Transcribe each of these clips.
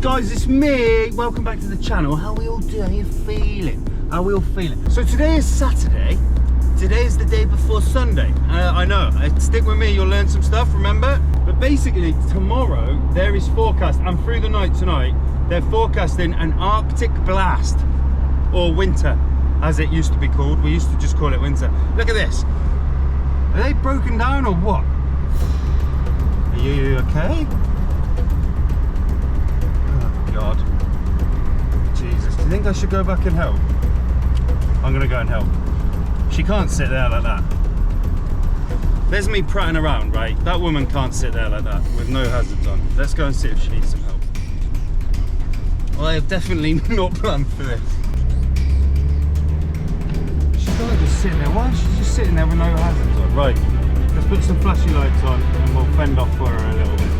guys, it's me. Welcome back to the channel. How are we all doing? How are you feeling? How are we all feeling? So today is Saturday. Today is the day before Sunday. I know, stick with me, you'll learn some stuff, remember? But basically, tomorrow, there is forecast, and through the night tonight, they're forecasting an Arctic blast, or winter, as it used to be called. We used to just call it winter. Look at this. Are they broken down or what? Are you okay? Oh God. Jesus, do you think I should go back and help? I'm gonna go and help. She can't sit there like that. There's me prattling around, right? That woman can't sit there like that with no hazards on. Let's go and see if she needs some help. Well, I have definitely not planned for this. She can't just sit there. Why is she just sitting there with no hazards on? Right, let's put some flashy lights on and we'll fend off for her a little bit.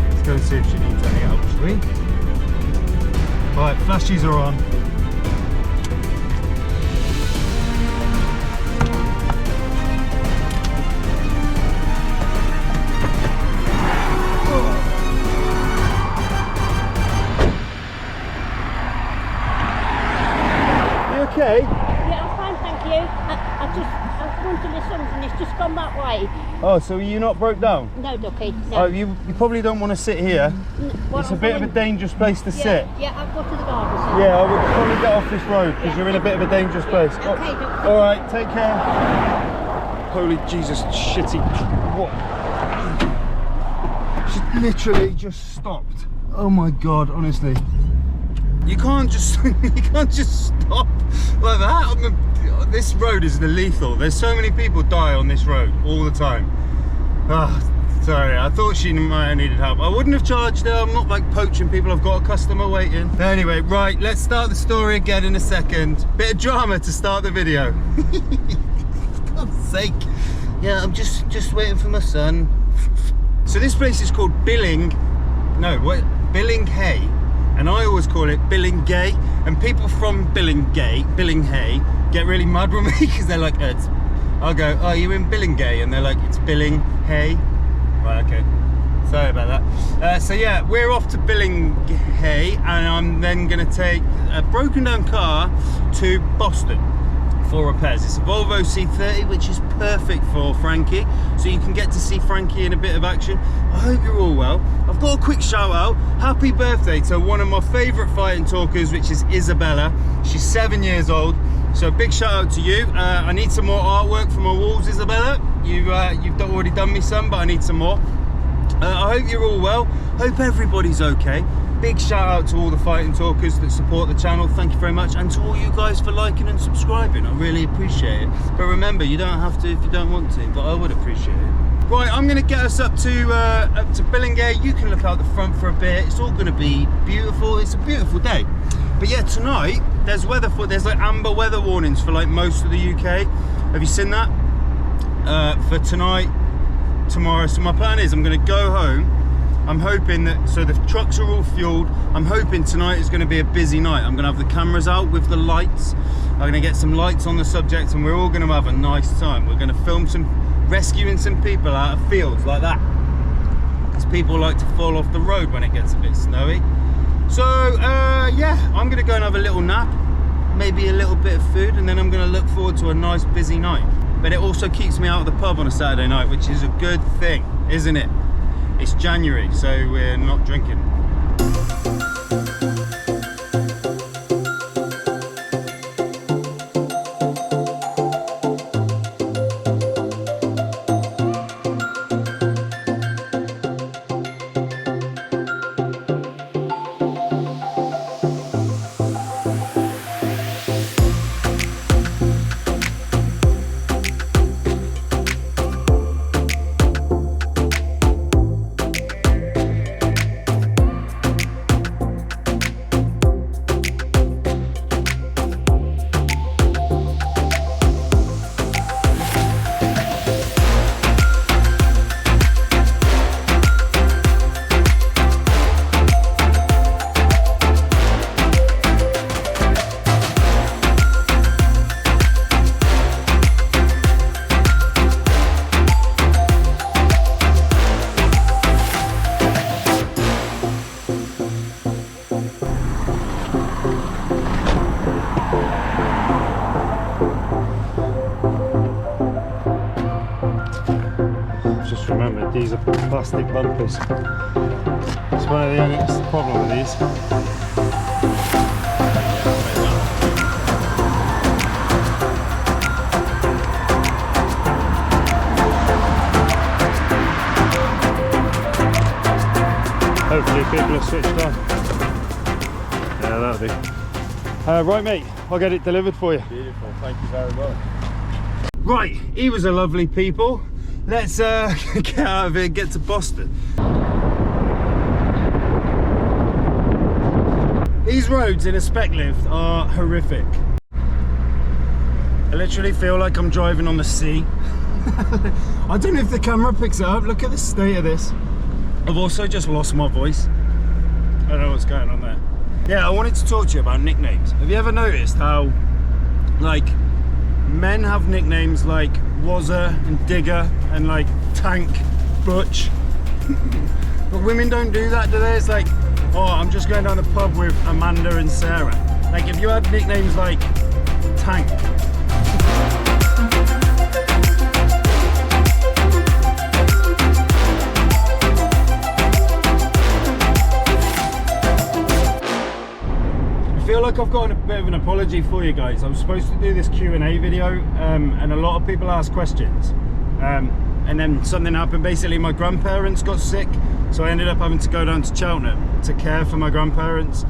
Let's go and see if she needs any help, shall we? Right, flashies are on. Okay. Yeah, I'm fine, thank you. I've gone to my son's and it's just gone that way. Oh, so you not broke down? No, Ducky, no. Oh, you probably don't want to sit here. Well, it's a bit of a dangerous place to sit. Yeah, I'll go to the garden. So. Yeah, I would probably get off this road because you're in a bit of a dangerous place. Okay, Ducky. All right, take care. Holy Jesus, shitty. What? She literally just stopped. Oh my God, honestly. You can't just stop like that. This road is lethal. There's so many people die on this road all the time. Sorry, I thought she might have needed help. I wouldn't have charged her. I'm not like poaching people. I've got a customer waiting. Anyway, right, let's start the story again in a second. Bit of drama to start the video. For God's sake. Yeah, I'm just waiting for my son. So this place is called Billinghay. And I always call it Billinghay, and people from Billinghay get really mad with me because they're like, I'll go, oh, you in Billinghay? And they're like, it's Billinghay. Right, okay, sorry about that. So yeah, we're off to Billinghay, and I'm then gonna take a broken down car to Boston for repairs. It's a Volvo C30, which is perfect for Frankie, so you can get to see Frankie in a bit of action. I hope you're all well. I've got a quick shout out. Happy birthday to one of my favourite fighting talkers, which is Isabella. She's 7 years old, so big shout out to you. I need some more artwork for my walls, Isabella. You've already done me some, but I need some more. I hope you're all well. Hope everybody's okay. Big shout out to all the fighting talkers that support the channel. Thank you very much, and to all you guys for liking and subscribing. I really appreciate it. But remember, you don't have to if you don't want to, but I would appreciate it. Right, I'm going to get us up to Billinghay. You can look out the front for a bit. It's all going to be beautiful. It's a beautiful day. But yeah, tonight there's there's like amber weather warnings for like most of the UK. Have you seen that? For tonight, tomorrow. So my plan is I'm going to go home. I'm hoping that, so the trucks are all fueled. I'm hoping tonight is going to be a busy night. I'm going to have the cameras out with the lights. I'm going to get some lights on the subject, and we're all going to have a nice time. We're going to film rescuing some people out of fields like that, because people like to fall off the road when it gets a bit snowy. So yeah, I'm going to go and have a little nap, maybe a little bit of food, and then I'm going to look forward to a nice busy night. But it also keeps me out of the pub on a Saturday night, which is a good thing, isn't it? It's January, so we're not drinking. plastic bumpers. It's one of the only problem with these. Hopefully people are switched on. Yeah, that'll do. Right mate, I'll get it delivered for you. Beautiful, thank you very much. Right, he was a lovely people. Let's get out of here and get to Boston. These roads in a spec lift are horrific. I literally feel like I'm driving on the sea. I don't know if the camera picks it up. Look at the state of this. I've also just lost my voice. I don't know what's going on there. Yeah, I wanted to talk to you about nicknames. Have you ever noticed how, like, men have nicknames like Wazzer and Digger and like Tank, Butch? But women don't do that, do they? It's like, oh, I'm just going down the pub with Amanda and Sarah. Like, if you had nicknames like Tank. I feel like I've got a bit of an apology for you guys. I was supposed to do this Q&A video and a lot of people asked questions and then something happened. Basically my grandparents got sick, so I ended up having to go down to Cheltenham to care for my grandparents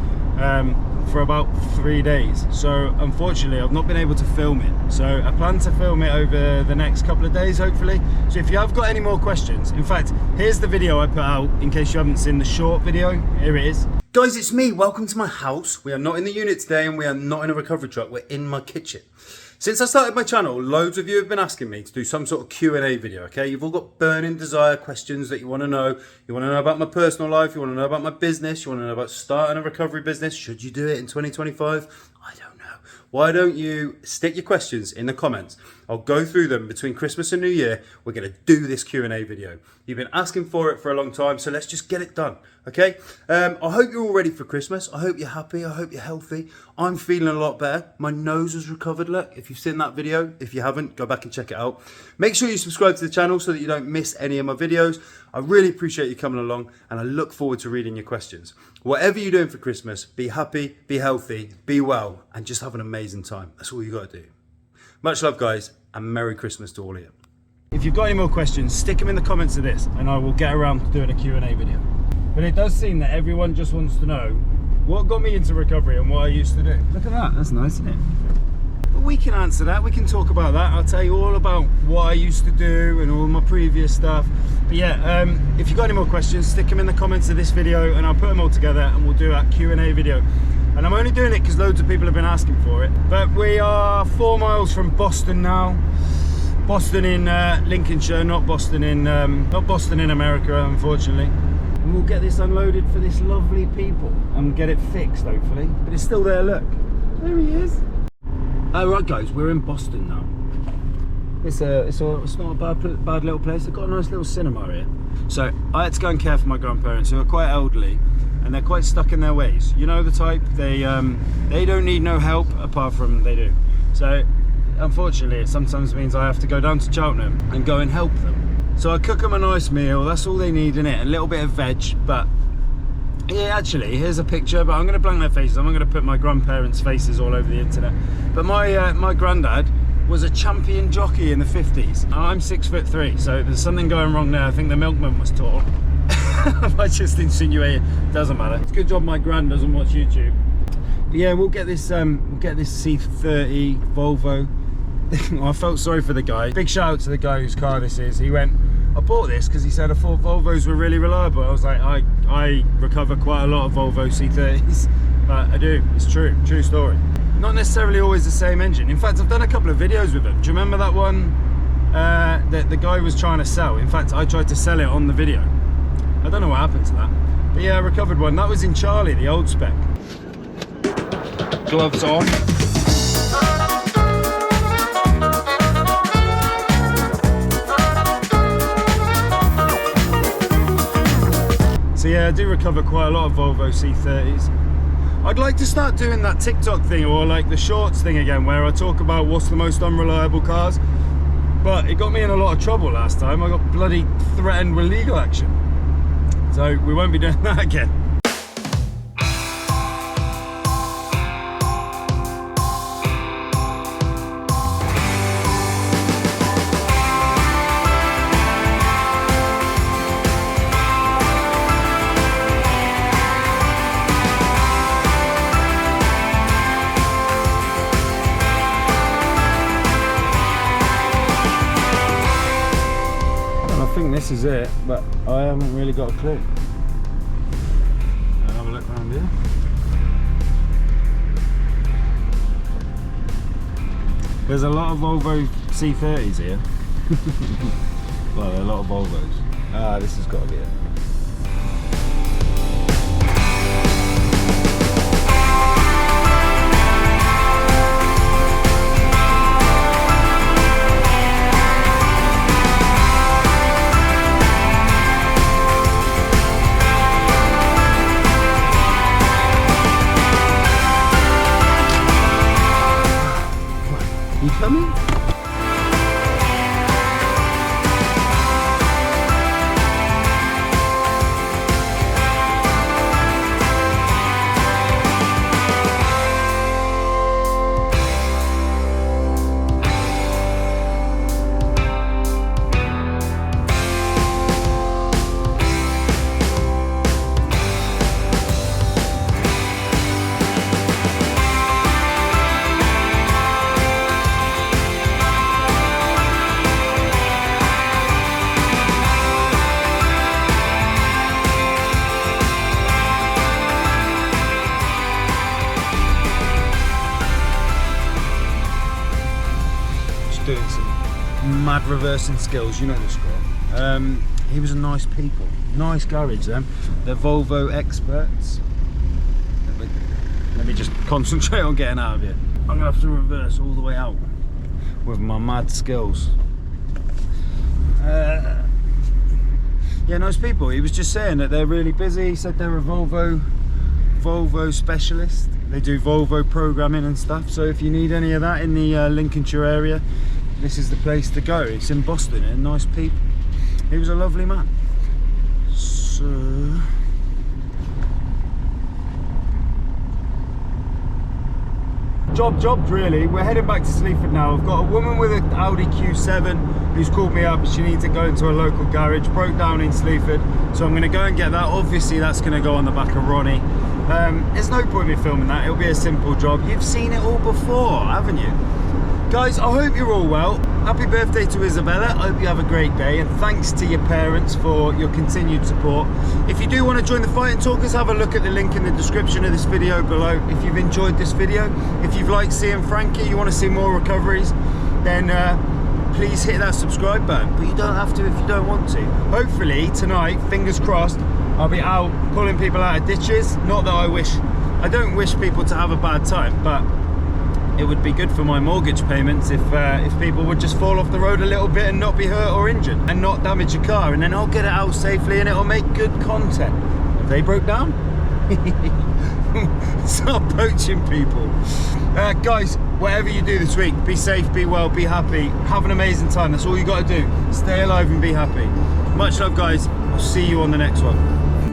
for about 3 days. So unfortunately I've not been able to film it, so I plan to film it over the next couple of days hopefully. So if you have got any more questions, in fact here's the video I put out in case you haven't seen the short video. Here it is. Guys, it's me. Welcome to my house. We are not in the unit today and we are not in a recovery truck. We're in my kitchen. Since I started my channel, loads of you have been asking me to do some sort of Q&A video, okay? You've all got burning desire questions that you want to know. You want to know about my personal life. You want to know about my business. You want to know about starting a recovery business. Should you do it in 2025? I don't know. Why don't you stick your questions in the comments? I'll go through them between Christmas and New Year. We're going to do this Q&A video. You've been asking for it for a long time, so let's just get it done, okay? I hope you're all ready for Christmas. I hope you're happy. I hope you're healthy. I'm feeling a lot better. My nose has recovered, look. If you've seen that video, if you haven't, go back and check it out. Make sure you subscribe to the channel so that you don't miss any of my videos. I really appreciate you coming along, and I look forward to reading your questions. Whatever you're doing for Christmas, be happy, be healthy, be well, and just have an amazing time. That's all you got to do. Much love, guys, and Merry Christmas to all of you. If you've got any more questions, stick them in the comments of this, and I will get around to doing a Q&A video. But it does seem that everyone just wants to know what got me into recovery and what I used to do. Look at that, that's nice, isn't it? But we can answer that, we can talk about that. I'll tell you all about what I used to do and all my previous stuff. But yeah, if you've got any more questions, stick them in the comments of this video and I'll put them all together and we'll do that Q&A video. And I'm only doing it because loads of people have been asking for it. But we are 4 miles from Boston now. Boston in Lincolnshire, not Boston in America, unfortunately. And we'll get this unloaded for this lovely people and get it fixed, hopefully. But it's still there, look. There he is. Right guys, we're in Boston now. It's not a bad little place. They've got a nice little cinema here. So I had to go and care for my grandparents who are quite elderly and they're quite stuck in their ways. You know the type, they don't need no help apart from they do. So unfortunately it sometimes means I have to go down to Cheltenham and go and help them. So I cook them a nice meal, that's all they need in it, a little bit of veg, but yeah, actually, here's a picture, but I'm going to blank their faces. I'm going to put my grandparents' faces all over the internet. But my granddad was a champion jockey in the 50s. I'm 6'3", so there's something going wrong there. I think the milkman was tall. I just insinuated. Doesn't matter. It's a good job my gran doesn't watch YouTube. But yeah, we'll get this C30 Volvo. I felt sorry for the guy. Big shout out to the guy whose car this is. He went, I bought this because he said I thought Volvos were really reliable. I was like, I recover quite a lot of Volvo C30s, but I do. It's true story. Not necessarily always the same engine. In fact, I've done a couple of videos with him. Do you remember that one that the guy was trying to sell? In fact, I tried to sell it on the video. I don't know what happened to that. But yeah, I recovered one. That was in Charlie, the old spec. Gloves on. So yeah, I do recover quite a lot of Volvo C30s. I'd like to start doing that TikTok thing or like the shorts thing again where I talk about what's the most unreliable cars. But it got me in a lot of trouble last time. I got bloody threatened with legal action. So we won't be doing that again. I think this is it, but I haven't really got a clue. I'll have a look around here. There's a lot of Volvo C30s here. Well, there are a lot of Volvos. Ah, this has got to be it. You coming? Doing some mad reversing skills, you know the score. He was a nice people, nice garage them. They're Volvo experts. Let me just concentrate on getting out of here. I'm gonna have to reverse all the way out with my mad skills. Yeah, nice people. He was just saying that they're really busy. He said they're a Volvo specialist. They do Volvo programming and stuff, so if you need any of that in the Lincolnshire area, this is the place to go. It's in Boston and nice people. He was a lovely man. So job really. We're heading back to Sleaford now. I've got a woman with an Audi Q7 who's called me up. She needs to go into a local garage, broke down in Sleaford, so I'm going to go and get that. Obviously that's going to go on the back of Ronnie. There's no point in me filming that. It'll be a simple job. You've seen it all before, haven't you? Guys, I hope you're all well. Happy birthday to Isabella. I hope you have a great day, and thanks to your parents for your continued support. If you do want to join the Fighting Talkers, have a look at the link in the description of this video below. If you've enjoyed this video, if you've liked seeing Frankie, you want to see more recoveries, then please hit that subscribe button. But you don't have to if you don't want to. Hopefully tonight, fingers crossed, I'll be out pulling people out of ditches. Not that I don't wish people to have a bad time, but it would be good for my mortgage payments if people would just fall off the road a little bit and not be hurt or injured and not damage your car, and then I'll get it out safely and it'll make good content. If they broke down, start poaching people. Guys, whatever you do this week, be safe, be well, be happy, have an amazing time. That's all you got to do. Stay alive and be happy. Much love, guys. I'll see you on the next one.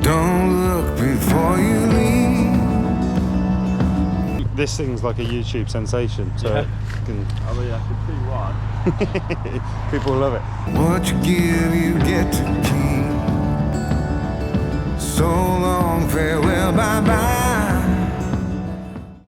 Don't look before you leave. This thing's like a YouTube sensation, so Yeah. I can see why. People love it. What you give, you get to keep. So long, farewell, bye-bye.